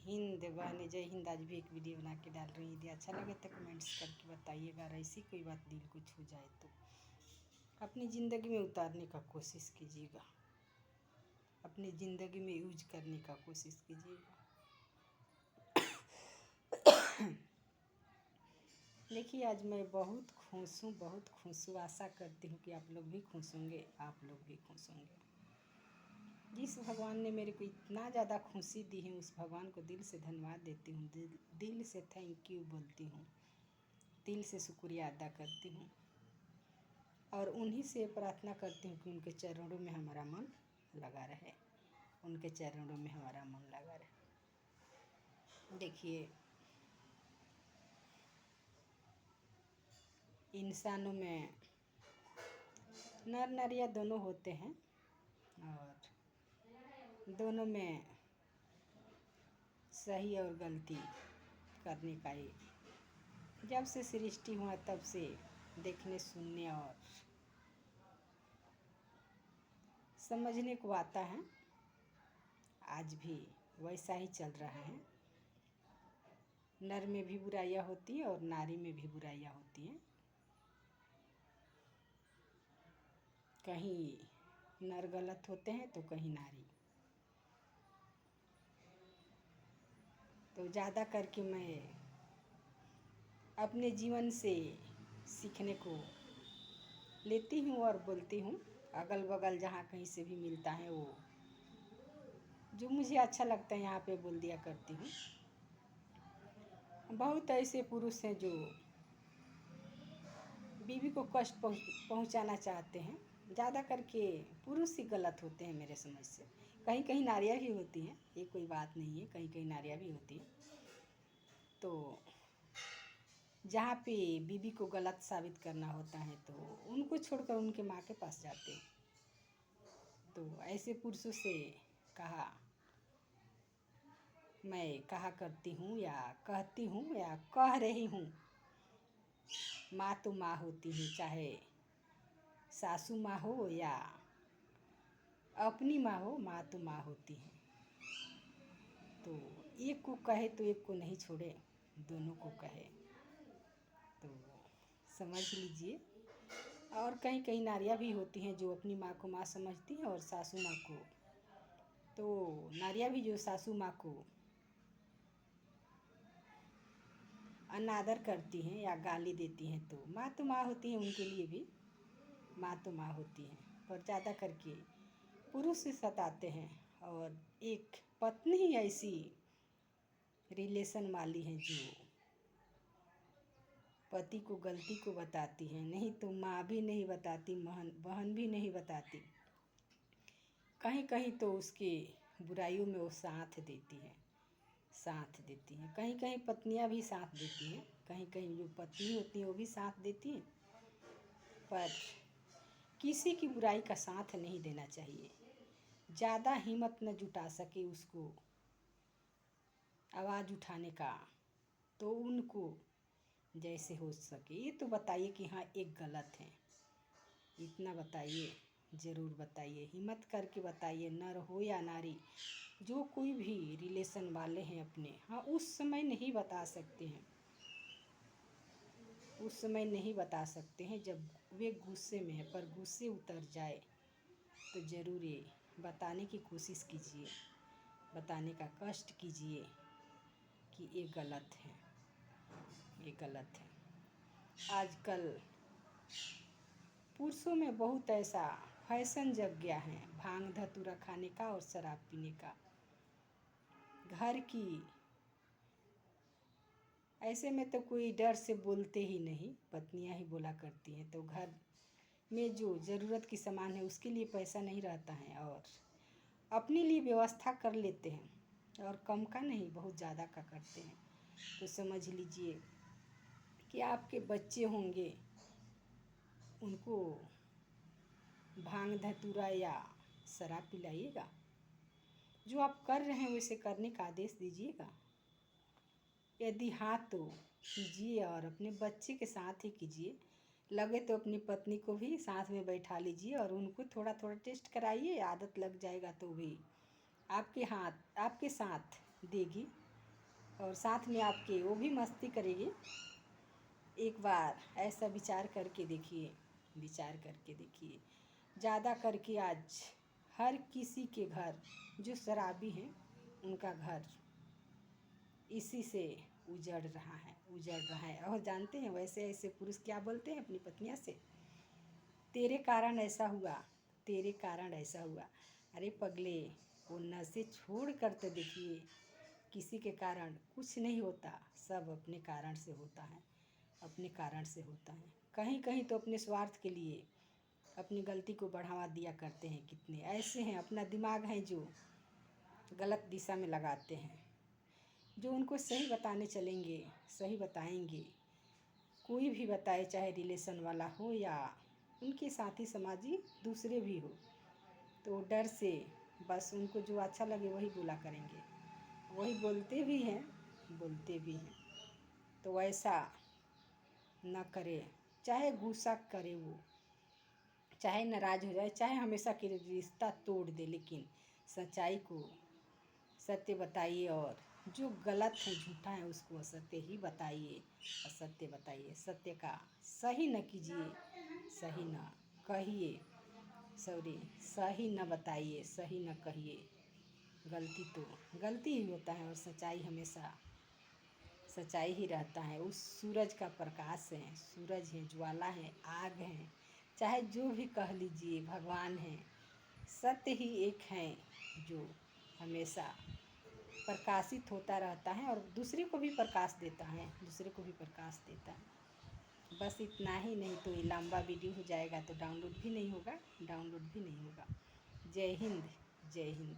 हिंद बहने, जय हिंद। आज भी एक वीडियो बना के डाल रही। यदि अच्छा लगे तो कमेंट्स करके बताइएगा। और ऐसी कोई बात दिल को छू जाए तो अपनी ज़िंदगी में उतारने का कोशिश कीजिएगा, अपनी ज़िंदगी में यूज करने का कोशिश कीजिएगा। देखिए, आज मैं बहुत खुश हूँ, बहुत खुश हूँ। आशा करती हूँ कि आप लोग भी खुश होंगे, आप लोग भी खुश होंगे। जिस भगवान ने मेरे को इतना ज़्यादा खुशी दी है, उस भगवान को दिल से धन्यवाद देती हूँ, दिल से थैंक यू बोलती हूँ, दिल से शुक्रिया अदा करती हूँ। और उन्हीं से प्रार्थना करती हूँ कि उनके चरणों में हमारा मन लगा रहे, उनके चरणों में हमारा मन लगा रहे। देखिए, इंसानों में नर नारियाँ दोनों होते हैं और दोनों में सही और गलती करने का ही, जब से सृष्टि हुआ तब से देखने, सुनने और समझने को आता है। आज भी वैसा ही चल रहा है। नर में भी बुराइयां होती है और नारी में भी बुराइयां होती हैं। कहीं नर गलत होते हैं तो कहीं नारी। तो ज़्यादा करके मैं अपने जीवन से सीखने को लेती हूँ और बोलती हूँ। अगल बगल जहाँ कहीं से भी मिलता है, वो जो मुझे अच्छा लगता है यहाँ पे बोल दिया करती हूँ। बहुत ऐसे पुरुष हैं जो बीवी को कष्ट पहुँचाना चाहते हैं। ज़्यादा करके पुरुष ही गलत होते हैं मेरे समझ से। कहीं कहीं नारियाँ भी होती हैं, ये कोई बात नहीं है, कहीं कहीं नारियाँ भी होती हैं। तो जहाँ पे बीवी को गलत साबित करना होता है तो उनको छोड़कर उनके माँ के पास जाते हैं। तो ऐसे पुरुषों से मैं कहा करती हूँ या कहती हूँ या कह रही हूँ, माँ तो माँ होती है, चाहे सासू माँ हो या अपनी माँ हो, माँ तो माँ होती है। तो एक को कहे तो एक को नहीं छोड़े, दोनों को कहे तो समझ लीजिए। और कहीं कहीं नारियाँ भी होती हैं जो अपनी माँ को माँ समझती हैं और सासू माँ को, तो नारियाँ भी जो सासू माँ को अनादर करती हैं या गाली देती हैं, तो माँ होती हैं, उनके लिए भी माँ तो माँ होती हैं। पर ज़्यादा करके पुरुष से सताते हैं। और एक पत्नी ही ऐसी रिलेशन वाली है जो पति को गलती को बताती है, नहीं तो माँ भी नहीं बताती, बहन भी नहीं बताती। कहीं कहीं तो उसके बुराइयों में वो साथ देती है, साथ देती हैं। कहीं कहीं पत्नियां भी साथ देती हैं, कहीं कहीं जो पत्नी होती हैं वो भी साथ देती हैं। पर किसी की बुराई का साथ नहीं देना चाहिए। ज़्यादा हिम्मत न जुटा सके उसको आवाज़ उठाने का, तो उनको जैसे हो सके ये तो बताइए कि हाँ एक गलत है, इतना बताइए, ज़रूर बताइए, हिम्मत करके बताइए। नर हो या नारी, जो कोई भी रिलेशन वाले हैं अपने, हाँ उस समय नहीं बता सकते हैं, उस समय नहीं बता सकते हैं जब वे गुस्से में है। पर गुस्से उतर जाए तो ज़रूर ये बताने की कोशिश कीजिए, बताने का कष्ट कीजिए कि ये गलत है, ये गलत है। आजकल पुरुषों में बहुत ऐसा फैशन जग गया है, भांग धतूरा खाने का और शराब पीने का। घर की ऐसे में तो कोई डर से बोलते ही नहीं, पत्नियां ही बोला करती हैं। तो घर में जो ज़रूरत की सामान है उसके लिए पैसा नहीं रहता है और अपने लिए व्यवस्था कर लेते हैं, और कम का नहीं बहुत ज़्यादा का करते हैं। तो समझ लीजिए कि आपके बच्चे होंगे, उनको भांग धतूरा या शराब पिलाइएगा? जो आप कर रहे हैं वैसे करने का आदेश दीजिएगा। यदि हाँ तो कीजिए और अपने बच्चे के साथ ही कीजिए। लगे तो अपनी पत्नी को भी साथ में बैठा लीजिए और उनको थोड़ा थोड़ा टेस्ट कराइए। आदत लग जाएगा तो भी आपके साथ देगी। और साथ में आपके वो भी मस्ती करेगी। एक बार ऐसा विचार करके देखिए, विचार करके देखिए। ज़्यादा करके आज हर किसी के घर जो शराबी हैं उनका घर इसी से उजड़ रहा है, उजड़ रहा है। और जानते हैं वैसे ऐसे पुरुष क्या बोलते हैं अपनी पत्नियां से? तेरे कारण ऐसा हुआ, तेरे कारण ऐसा हुआ। अरे पगले, वो नशे छोड़ कर तो देखिए। किसी के कारण कुछ नहीं होता, सब अपने कारण से होता है, अपने कारण से होता है। कहीं कहीं तो अपने स्वार्थ के लिए अपनी गलती को बढ़ावा दिया करते हैं। कितने ऐसे हैं अपना दिमाग है जो गलत दिशा में लगाते हैं, जो उनको सही बताने चलेंगे, सही बताएंगे। कोई भी बताए, चाहे रिलेशन वाला हो या उनके साथी समाजी दूसरे भी हो, तो डर से बस उनको जो अच्छा लगे वही बोला करेंगे, वही बोलते भी हैं, बोलते भी हैं। तो ऐसा न करे, चाहे गुस्सा करे वो, चाहे नाराज़ हो जाए, चाहे हमेशा के लिए रिश्ता तोड़ दे, लेकिन सच्चाई को सत्य बताइए। और जो गलत है, झूठा है, उसको असत्य ही बताइए, असत्य बताइए। सत्य का सही न कीजिए, सही न कहिए, सही न बताइए, सही न कहिए। गलती तो गलती ही होता है और सच्चाई हमेशा सच्चाई ही रहता है। उस सूरज का प्रकाश है, सूरज है, ज्वाला है, आग है, चाहे जो भी कह लीजिए, भगवान है। सत्य ही एक है जो हमेशा प्रकाशित होता रहता है और दूसरे को भी प्रकाश देता है, दूसरे को भी प्रकाश देता है। बस इतना ही, नहीं तो ये लंबा वीडियो हो जाएगा तो डाउनलोड भी नहीं होगा, डाउनलोड भी नहीं होगा। जय हिंद, जय हिंद।